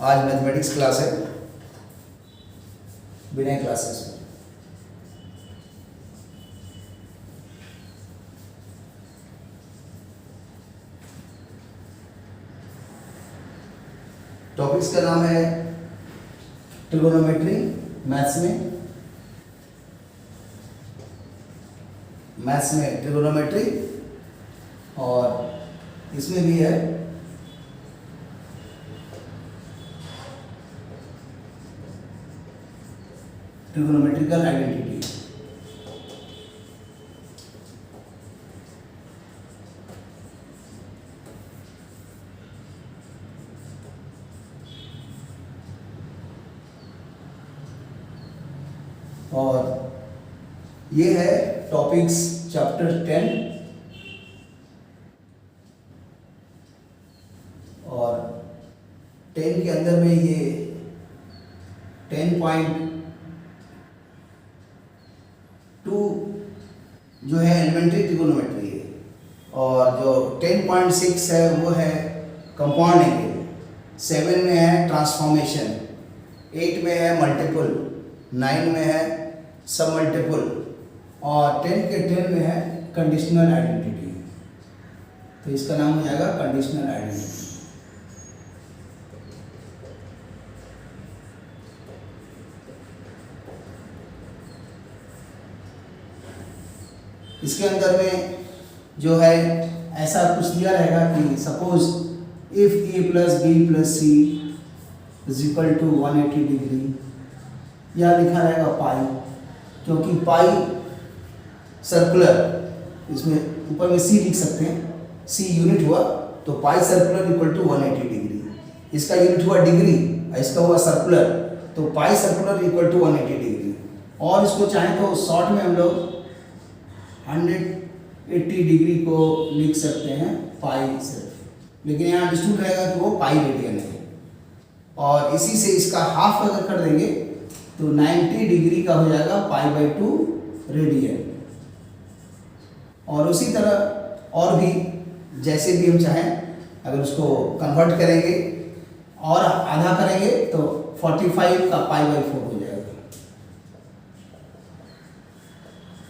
आज mathematics class है, बिना क्लासेस में। टॉपिक्स का नाम है ट्रिगोनोमेट्री। मैथ्स में ट्रिगोनोमेट्री, और इसमें भी है ट्रिगोनोमेट्रिकल आइडेंटिटी। और ये है टॉपिक्स चैप्टर 10, और 10 के अंदर में ये 10.2 जो है एलिमेंट्री ट्रिगोनोमेट्री है, और जो 10.6 है वो है कंपाउंड एंगल, 7 में है ट्रांसफॉर्मेशन, 8 में है मल्टीपल, 9 में है सब मल्टीपल, और 10 के 10 में है कंडीशनल आइडेंटिटी। तो इसका नाम हो जाएगा कंडीशनल आइडेंटिटी। इसके अंदर में जो है ऐसा कुछ दिया रहेगा कि suppose if A plus B plus C is equal to 180 degree, या लिखा रहेगा पाई, क्योंकि पाई सर्कुलर, इसमें ऊपर में सी लिख सकते हैं, सी यूनिट हुआ तो पाई सर्कुलर इक्वल टू 180 डिग्री। इसका यूनिट हुआ डिग्री, इसका हुआ सर्कुलर, तो पाई सर्कुलर इक्वल टू 180 डिग्री। और इसको चाहें तो शॉर्ट में हम लोग 180 डिग्री को लिख सकते हैं पाई सिर्फ, लेकिन यहाँ अंडरस्टूड रहेगा कि वो पाई रेडियन है। और इसी से इसका हाफ अगर कर देंगे तो 90 डिग्री का हो जाएगा पाई बाई 2 रेडियन। और उसी तरह और भी जैसे भी हम चाहें, अगर उसको कन्वर्ट करेंगे और आधा करेंगे तो 45 का पाई बाई 4 हो जाएगा।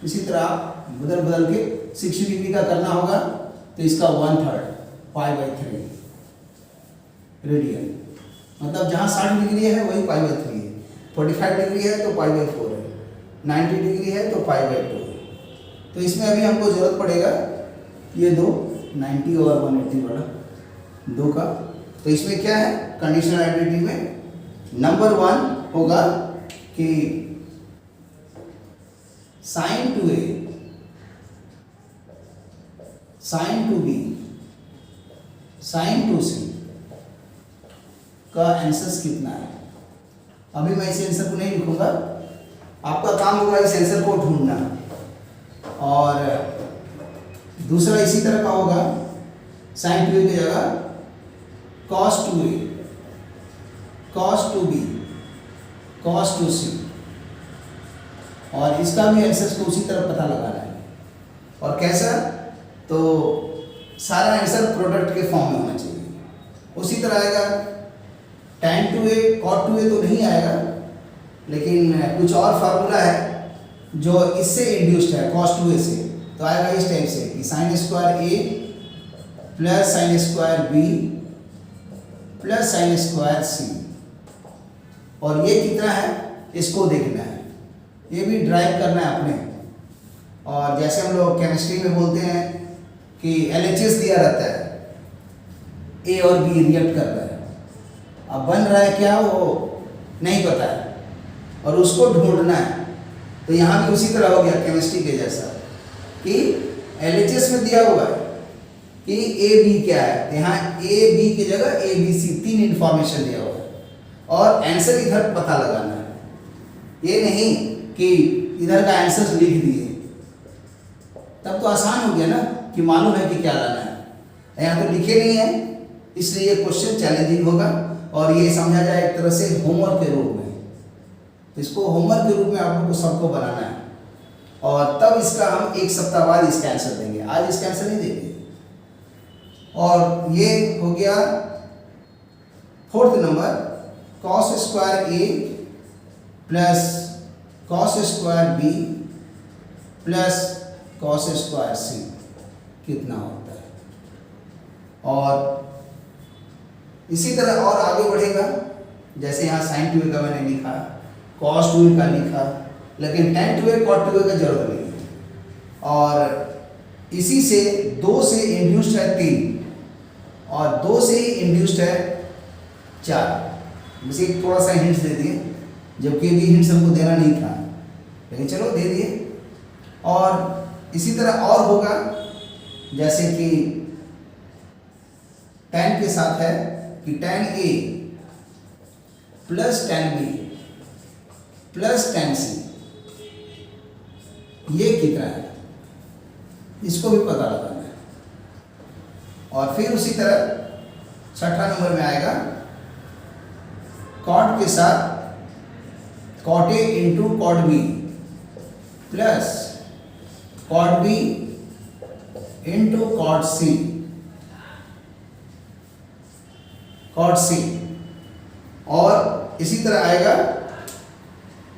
इसी तरह बदल बदल के 60 डिग्री का करना होगा तो इसका 1/3 पाई बाई 3 रेडियन, मतलब जहाँ 60 डिग्री है वही पाई बाई 3 है, 45 डिग्री है तो पाई बाई 4 है, 90 डिग्री है तो पाई बाई 2 है। तो इसमें अभी हमको ज़रूरत पड़ेगा ये दो 90 और 180 वाला दो का। तो इसमें क्या है कंडीशनल आइडेंटिटी में नंबर 1 होगा कि sine two A sine two B sine two C का आंसर कितना है। अभी मैं इस आंसर को नहीं लिखूंगा, आपका काम होगा इस आंसर को ढूंढना। और दूसरा इसी तरह का होगा, साइन टू ए की जगह cos two A, cos two B, cos two C, और इसका भी आंसर को उसी तरह पता लगाना है। और कैसा, तो सारा आंसर प्रोडक्ट के फॉर्म में होना चाहिए। उसी तरह आएगा tan two A cot two A तो नहीं आएगा, लेकिन कुछ और फार्मूला है जो इससे इंड्यूस्ड है cos टू ए से, तो आएगा इस टाइप से कि sine square A plus sine square B plus sine square C. और ये कितना है इसको देखना है, ये भी ड्राइव करना है अपने। और जैसे हम लोग केमिस्ट्री में बोलते हैं कि LHS दिया रहता है, ए और बी रिएक्ट कर रहा है, अब बन रहा है क्या वो नहीं पता है और उसको ढूंढना है। तो यहाँ भी उसी तरह हो गया केमिस्ट्री के जैसा कि LHS में दिया हुआ है कि ए बी क्या है, तो यहाँ ए बी की जगह ए बी सी 3 इंफॉर्मेशन दिया हुआ है और आंसर इधर पता लगाना है। ये नहीं कि इधर का आंसर लिख दिए, तब तो आसान हो गया ना कि मालूम है कि क्या लाना है। यहाँ तो लिखे नहीं है, इसलिए ये क्वेश्चन चैलेंजिंग होगा और ये समझा जाए एक तरह से होमवर्क के रूप में। तो इसको होमवर्क के रूप में आप लोग को सबको बनाना है, और तब इसका हम 1 सप्ताह बाद इसका आंसर देंगे, आज इसका आंसर नहीं देंगे। और ये हो गया 4th number cos square A plus cos square B plus cos square C कितना होता है। और इसी तरह और आगे बढ़ेगा, जैसे यहाँ साइन 2a का मैंने लिखा, कॉस 2a का लिखा, लेकिन tan 2a cot 2a का जरूरत नहीं है। और इसी से 2 से इंड्यूस्ड है 3 और 2 से ही इंड्यूस्ड है 4। मुझे थोड़ा सा हिंट्स दे दिए, जबकि भी हिंट्स हमको देना नहीं था, लेकिन चलो दे दिए। और इसी तरह और होगा, जैसे कि tan के साथ है कि tan a plus tan b plus tan c ये कितना है, इसको भी पता लगाना है। और फिर उसी तरह छठा नंबर में आएगा cot के साथ cot a into cot b plus cot b into cot c और इसी तरह आएगा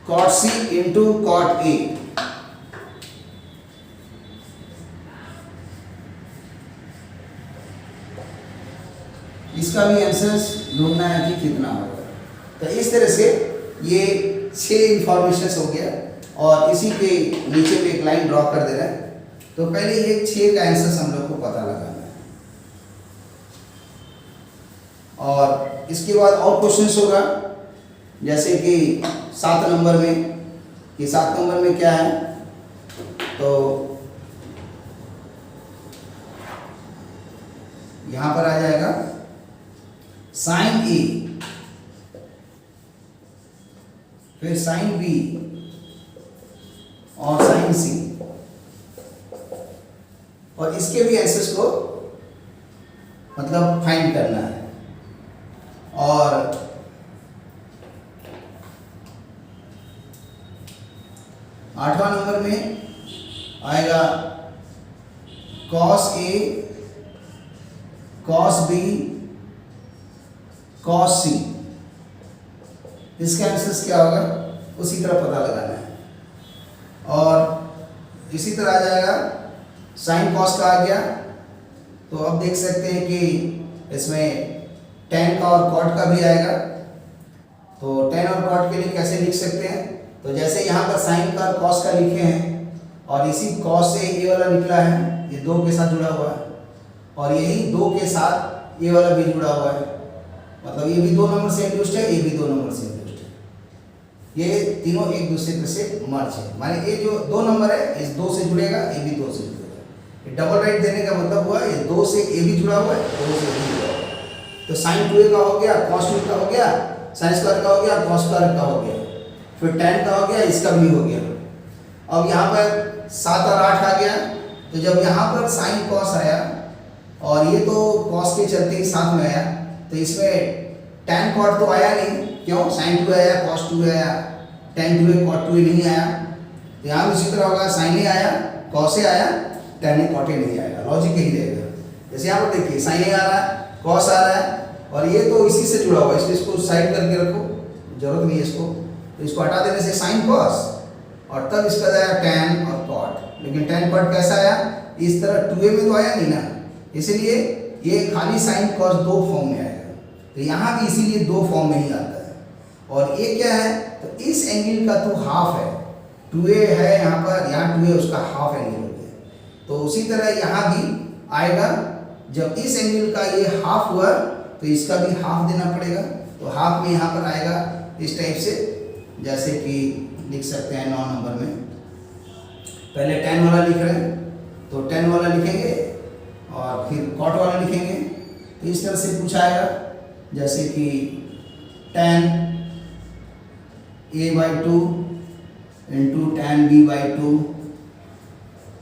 cot c into cot a। इसका भी आंसर्स ढूंढना है कि कितना होगा। तो इस तरह से ये 6 इंफॉर्मेशन हो गया और इसी के नीचे पे एक लाइन ड्रॉ कर दे रहे हैं। तो पहले ये 6 का आंसर हम लोग को पता लगाना है और इसके बाद और क्वेश्चंस होगा, जैसे कि 7 नंबर में, कि 7 नंबर में क्या है, तो यहाँ पर आ जाएगा साइन ए फिर साइन बी और साइन सी, और इसके भी आंसर्स को मतलब फाइंड करना है। और आठवां नंबर में आएगा cos A cos B cos सी, इसका आंसर क्या होगा उसी तरह पता लगाना है। और इसी तरह आ जाएगा साइन कॉस का आ गया, तो अब देख सकते हैं कि इसमें tan का और cot का भी आएगा। तो tan और cot के लिए कैसे लिख सकते हैं, तो जैसे यहाँ पर साइन का और cos का लिखे हैं और इसी cos से ये वाला निकला है, ये 2 के साथ जुड़ा हुआ है और यही 2 के साथ ये वाला भी जुड़ा हुआ है, मतलब ये भी 2 नंबर से इंड्यूस्ड है, ये भी 2 नंबर से इंड्यूस्ड है, ये तीनों एक दूसरे से मर्ज है। माने ये जो 2 नंबर है इस 2 से जुड़ेगा, ये भी 2 से जुड़ेगा। ये डबल राइट देने का मतलब हुआ ये 2 से ये भी जुड़ा हुआ है, 2 से भी जुड़ा हुआ है। तो साइन 2a का हो गया, cos 2a का हो गया, साइन स्क्वायर का हो गया, cos स्क्वायर का हो गया, फिर tan का हो गया, इसका भी हो गया। अब यहाँ पर 7 और 8 आ गया, तो जब यहाँ पर साइन cos आया और ये तो cos के चलते ही साथ में आया, तो इसमें tan cot तो आया नहीं, क्यों, साइन 2 आया, cos 2 आया, tan 2a cot 2a नहीं आया। तो यहाँ भी इसी तरह होगा, साइन ए आया, cos ए आया, tan ए cot ए नहीं आएगा, लॉजिक यही रहेगा। जैसे यहाँ पर देखिए साइन ए आ रहा है, cos आ रहा है और ये तो इसी से जुड़ा हुआ है, इसलिए इसको साइड करके रखो, जरूरत नहीं है इसको, तो इसको हटा देने से साइन cos और तब इसका जाएगा tan और cot। लेकिन tan cot कैसा आया, इस तरह 2a में तो आया नहीं ना, इसलिए ये खाली साइन cos 2 फॉर्म में आएगा। तो यहाँ भी इसीलिए 2 फॉर्म में ही आता है। और ये क्या है, तो इस एंगल का तो हाफ है, 2a है यहाँ पर, यहाँ 2a उसका हाफ एंगल हो गया। तो उसी तरह यहाँ भी आएगा, जब इस एंगल का ये हाफ हुआ तो इसका भी हाफ देना पड़ेगा। तो हाफ में यहाँ पर आएगा इस टाइप से, जैसे कि लिख सकते हैं 9 नंबर में, पहले tan वाला लिख रहे हैं तो tan वाला लिखेंगे और फिर cot वाला लिखेंगे। तो इस तरह से पूछा आएगा, जैसे कि tan a/2 into tan b/2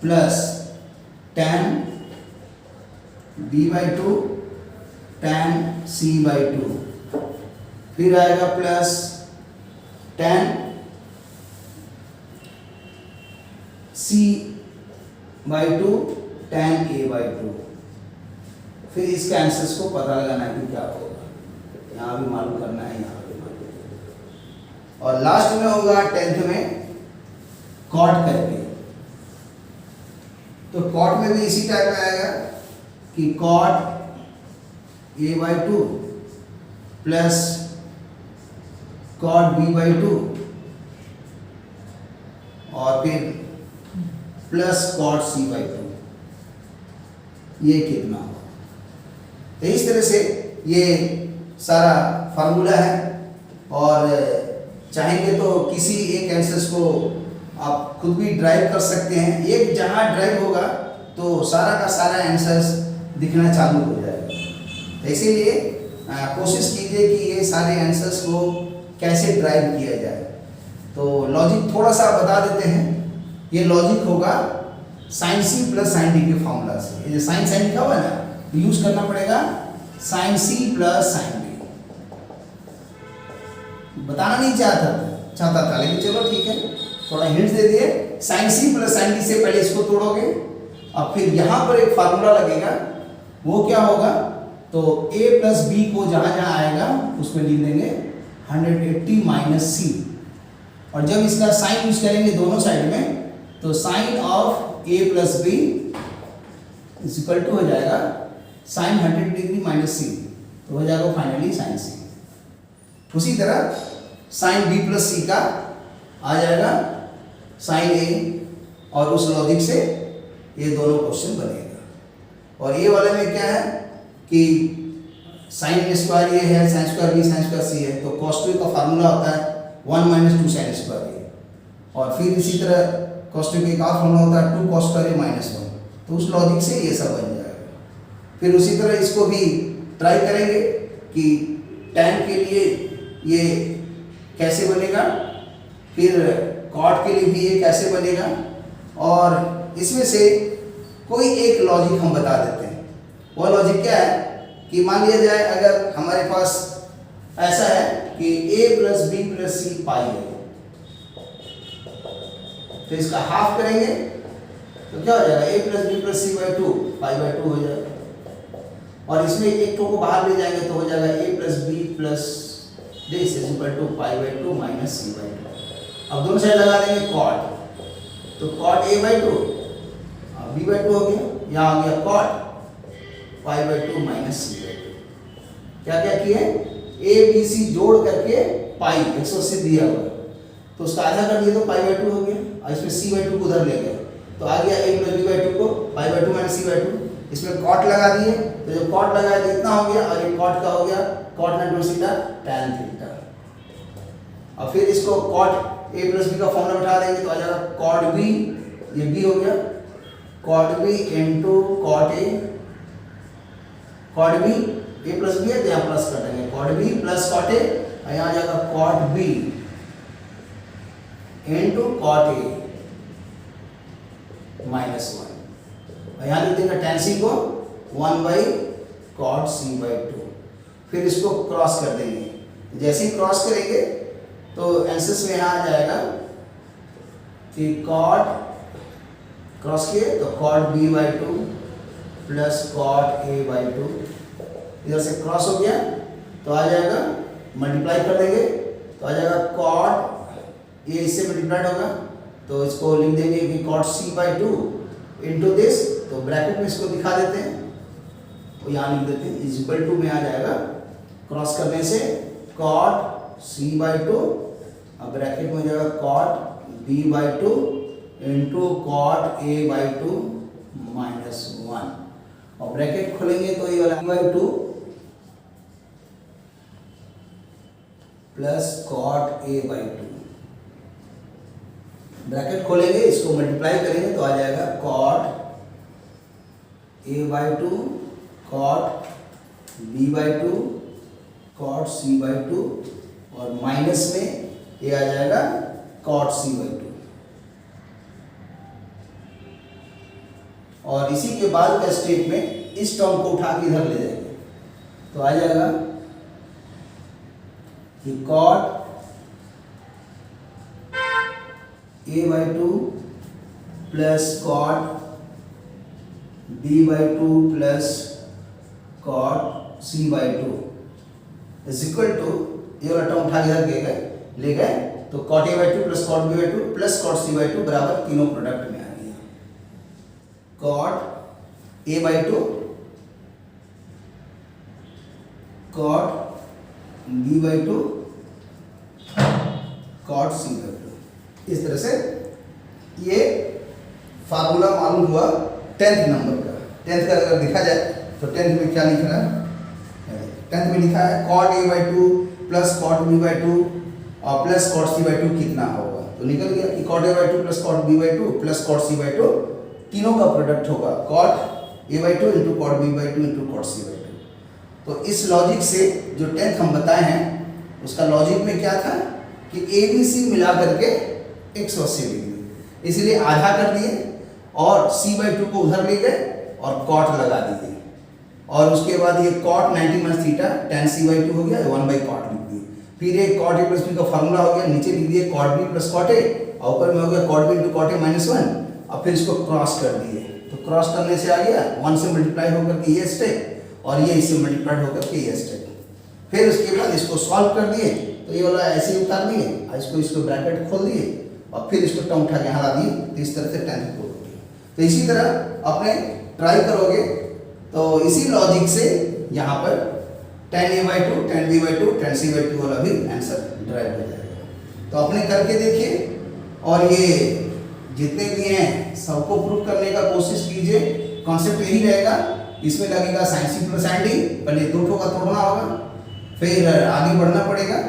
plus tan b/2 tan c/2, फिर आएगा plus tan c/2 tan a/2। फिर इसके आंसर्स को पता लगाना है कि क्या होगा। यहाँ भी मालूम करना है, यहाँ भी मालूम करना है। और लास्ट में होगा 10th में कॉट करके। तो कॉट में भी इसी टाइप में आएगा कि cot a/2 plus cot b/2 और फिर प्लस कॉट c/2। ये कितना होगा? तो इस तरह से ये सारा फार्मूला है। और चाहेंगे तो किसी एक आंसर्स को आप खुद भी ड्राइव कर सकते हैं। एक जहाँ ड्राइव होगा तो सारा का सारा आंसर्स दिखना चालू हो जाएगा। तो इसीलिए कोशिश कीजिए कि ये सारे आंसर्स को कैसे ड्राइव किया जाए। तो लॉजिक थोड़ा सा बता देते हैं। ये लॉजिक होगा sine C plus sine D के फॉर्मूला से। ये जो साइन साइन लिखा हुआ है ना, तो यूज करना पड़ेगा sine C plus sine D. बताना नहीं चाहता था, लेकिन चलो ठीक है, थोड़ा हिंट दे दिए। Sine C plus sine D से पहले इसको तोड़ोगे और फिर यहाँ पर एक फार्मूला लगेगा। वो क्या होगा? तो a प्लस बी को जहाँ जहाँ आएगा उसमें लिख देंगे 180 माइनस सी। और जब इसका साइन यूज करेंगे दोनों साइड में, तो sine of a plus B is equal to हो जाएगा साइन 100 डिग्री माइनस सी, तो हो जाएगा फाइनली साइन सी। उसी तरह साइन b प्लस सी का आ जाएगा साइन ए, और उस लॉजिक से ये दोनों क्वेश्चन बनेगा। और ये वाले में क्या है कि साइन स्क्वायर ये है, sine square B, sine square C है, तो cos 2 का फार्मूला होता है 1 माइनस 2 साइन स्क्वायर ए। और फिर इसी तरह cos 2 का फार्मूला होता है 2 cos स्क्वायर ए माइनस 1। तो उस लॉजिक से ये सब बन जाएगा। फिर उसी तरह इसको भी ट्राई करेंगे कि tan के लिए ये कैसे बनेगा, फिर cot के लिए भी ये कैसे बनेगा। और इसमें से कोई एक लॉजिक हम बता देते हैं। वो लॉजिक क्या है कि मान लिया जाए अगर हमारे पास ऐसा है कि a प्लस बी प्लस सी पाई है, तो इसका हाफ करेंगे तो क्या हो जाएगा? a plus B plus C by 2 pi by 2 हो जाएगा। और इसमें एक को बाहर ले जाएंगे तो हो जाएगा a plus B plus this is equal to pi by 2 minus C by 2। अब दोनों साइड लगा देंगे cot, तो cot a by 2 b by 2 हो गया। यहाँ हो गया cot pi by 2 minus C by 2। क्या क्या किए? a b c जोड़ करके पाई 180 दिया हुआ, तो उसका आधा कर दिया तो पाई बाई 2 हो गया। और इसमें सी बाई 2 को उधर ले गए तो आ गया a प्लस बी बाई 2 को pi by 2 minus C by 2। इसमें cot लगा दिए, तो जब cot लगाया तो इतना हो गया, और ये cot का हो गया cot ना 2 सीधा tan थीटा। और फिर इसको cot a प्लस बी का फॉर्मूला उठा देंगे तो आ जाएगा cot b, ये b हो गया cot b into cot a। cot b a plus B है तो यहाँ प्लस कर देंगे cot b plus cot a, और यहाँ आ जाएगा cot b into cot a minus 1। और यहाँ लिख देंगे tan c को 1 बाई cot c बाई 2। फिर इसको क्रॉस कर देंगे। जैसे ही क्रॉस करेंगे तो आंसर्स में यहाँ आ जाएगा कि cot क्रॉस किए तो cot b by 2 plus cot a by 2। इधर से क्रॉस हो गया तो आ जाएगा, मल्टीप्लाई कर देंगे तो आ जाएगा cot a इससे मल्टीप्लाइड होगा, तो इसको लिख देंगे कि cot c by 2 into this, तो ब्रैकेट में इसको दिखा देते हैं, तो यहाँ लिख देते हैं इज इक्वल टू में आ जाएगा क्रॉस करने से cot c बाई 2 और ब्रैकेट में जाएगा cot b by 2 into cot a by 2 minus 1। और ब्रैकेट खोलेंगे तो ये वाला b by 2 plus cot a by 2। Bracket खोलेंगे, इसको मल्टीप्लाई करेंगे तो आ जाएगा cot a by 2 cot b by 2 cot c by 2, और माइनस में ये आ जाएगा cot c बाई 2। और इसी के बाद का स्टेप में इस टर्म को उठा के इधर ले जाएंगे तो आ जाएगा कि cot a by 2 plus cot b by 2 plus cot c by 2 is equal to, ये वाला टर्म उठा के ले गए तो cot A by two plus cot B by two plus cot C by two बराबर तीनों प्रोडक्ट में आ गया। Cot A by two cot B by two cot C by two, इस तरह से ये फार्मूला मालूम हुआ 10th नंबर का। 10th का अगर देखा जाए तो 10th में क्या लिखा है, 10th में लिखा है cot A by two plus cot B by two और plus cot C by two कितना होगा, तो निकल गया कि cot A by two plus cot B by two plus cot C by two तीनों का प्रोडक्ट होगा cot A by two into cot B by two into cot C by two. तो इस लॉजिक से जो 10th हम बताए हैं उसका लॉजिक में क्या था कि ए बी सी मिला करके 180 डिग्री, इसलिए आधा कर दिए और सी बाई टू को उधर ले गए और कॉट लगा दिए और उसके बाद ये cot 90 minus theta tan C by two हो गया, 1 बाई कॉट लिख दिए। फिर ये कॉट ए प्लस बी का फार्मूला हो गया, नीचे लिख दिए cot B plus cot A और ऊपर में हो गया cot B into cot A minus 1 और फिर इसको क्रॉस कर दिए, तो क्रॉस करने से आ गया 1 से मल्टीप्लाई होकर के ये स्टेप और ये इससे मल्टीप्लाई होकर के ये स्टेप। फिर उसके बाद इसको सॉल्व कर दिए तो ये वाला ऐसे ही उतार दिए और इसको ब्रैकेट खोल दिए और फिर इसको टर्म उठा के यहाँ ला दिए, तो इस तरह से 10th को हो गया। तो इसी तरह अपने ट्राई करोगे तो इसी लॉजिक से यहाँ पर tan a by two tan b by two tan c by two वाला भी आंसर ड्राइव हो जाएगा। तो अपने करके देखिए और ये जितने भी हैं सबको प्रूव करने का कोशिश कीजिए। कॉन्सेप्ट यही रहेगा, इसमें लगेगा sin c plus sin d, पहले दो ठो का तोड़ना होगा फिर आगे बढ़ना पड़ेगा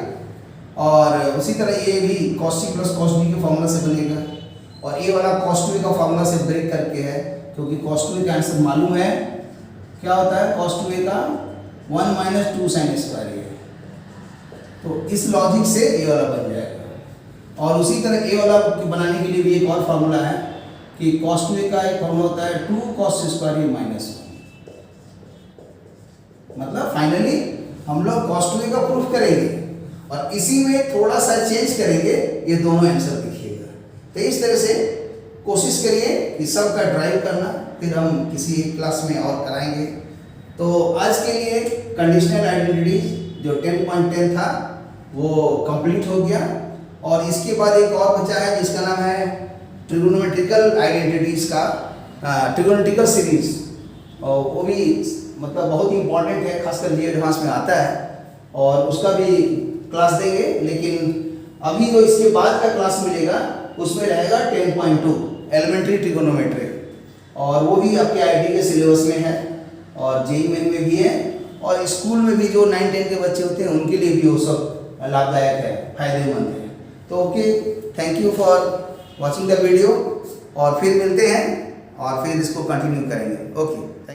और उसी तरह ये भी cos c plus cos d के फॉर्मूला से बनेगा और ये वाला cos 2a का फॉर्मूला से ब्रेक करके है, क्योंकि cos 2a का आंसर मालूम है क्या होता है, cos 2a का 1 माइनस 2 sin स्क्वायर है। तो इस लॉजिक से ये वाला बन जाएगा और उसी तरह ए वाला बनाने के लिए भी एक और फार्मूला है कि cos 2a का एक फॉर्मूला होता है 2 cos स्क्वायर माइनस 1। मतलब फाइनली हम लोग cos 2a का प्रूफ करेंगे और इसी में थोड़ा सा चेंज करेंगे, ये दोनों आंसर दिखिएगा। तो इस तरह से कोशिश करिए कि सबका ड्राइव करना, फिर हम किसी क्लास में और कराएंगे। तो आज के लिए कंडीशनल आइडेंटिटीज जो 10.10 था वो कंप्लीट हो गया और इसके बाद एक और बचा है जिसका नाम है ट्रिगोनोमेट्रिकल आइडेंटिटीज का ट्रिगोनोमेट्रिकल सीरीज, और वो भी मतलब बहुत ही इंपॉर्टेंट है, खासकर जी एडवांस में आता है और उसका भी क्लास देंगे। लेकिन अभी जो इसके बाद का क्लास मिलेगा उसमें रहेगा 10.2 एलिमेंट्री ट्रिगोनोमेट्री और वो भी आपके आईटी के सिलेबस में है और जेईई मेन में भी है और स्कूल में भी जो 9-10 के बच्चे होते हैं उनके लिए भी वो सब लाभदायक है, फायदेमंद है। तो okay, thank you for watching the video और फिर मिलते हैं और फिर इसको कंटिन्यू करेंगे। ओके।